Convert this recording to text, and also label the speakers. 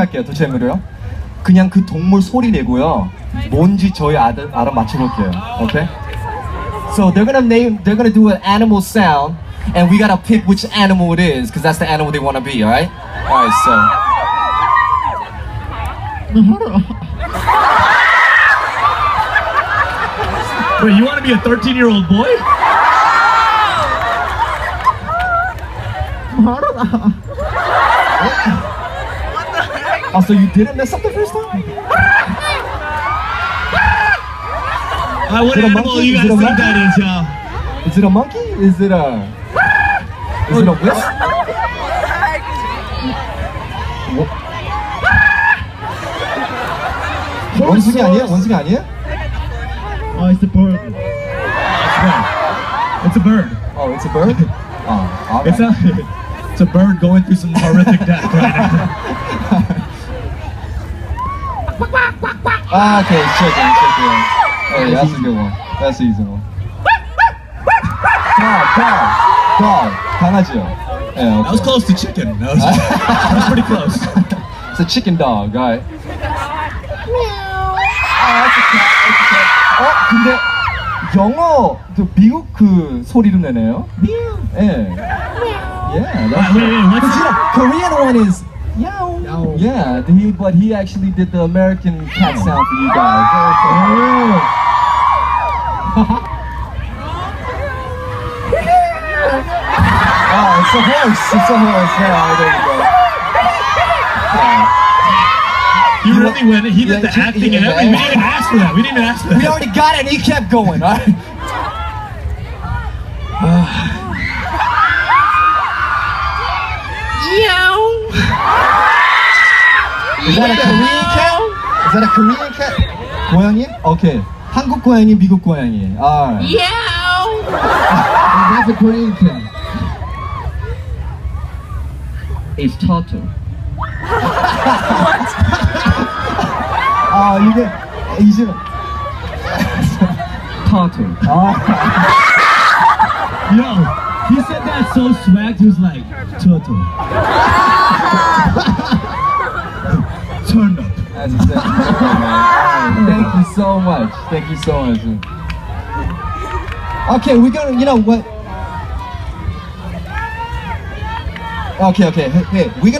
Speaker 1: 할게요. 더 재미로요. 그냥 그 동물 소리 내고요. 뭔지 저희 알아 맞춰볼게요. Okay? So they're gonna do an animal sound, and we gotta pick which animal it is, because that's the animal they wanna be. Alright? Alright. So.
Speaker 2: Wait, you want to be a 13-year-old boy?
Speaker 1: Oh, so you didn't mess up the first time?
Speaker 2: What
Speaker 1: Is it a
Speaker 2: animal
Speaker 1: monkey?
Speaker 2: you
Speaker 1: Is
Speaker 2: guys
Speaker 1: it a
Speaker 2: think
Speaker 1: monkey?
Speaker 2: that is, y'all?
Speaker 1: Is it a monkey? Is it a wisp? 원숭이 아니에요? 원숭이 아니에요?
Speaker 2: Oh, it's a bird. It's a bird.
Speaker 1: Oh, it's a bird? Oh, alright.
Speaker 2: It's a bird going through some horrific death right now.
Speaker 1: Ah, okay, chicken. Hey, that's a good one. That's an easy one. Dog. 강아지요. Yeah,
Speaker 2: That was close to chicken. That was pretty close.
Speaker 1: It's a chicken dog, alright. 근데 영어 미국 그 소리로 내네요. 예. Yeah, that's
Speaker 2: wait, what's
Speaker 1: you know, Korean one is yow. Yeah, but he actually did the American cat sound for you guys. Oh, it's a horse. Yeah, there you go. Yeah.
Speaker 2: He really went. He did the acting and everything. We didn't even ask for that.
Speaker 1: We already got it and he kept going, alright? Is that a Korean cat? Is that a Korean cat? 고양이? Okay. 한국 고양이, 미국 고양이. Alright. That's a Korean cat. It's turtle. 이제 turtle.
Speaker 2: Yo, he said that so swagged. He was like, turtle. Turn up.
Speaker 1: That's exactly right, man. Thank you so much. Okay, we're gonna, you know what? Okay. Hey, we're gonna.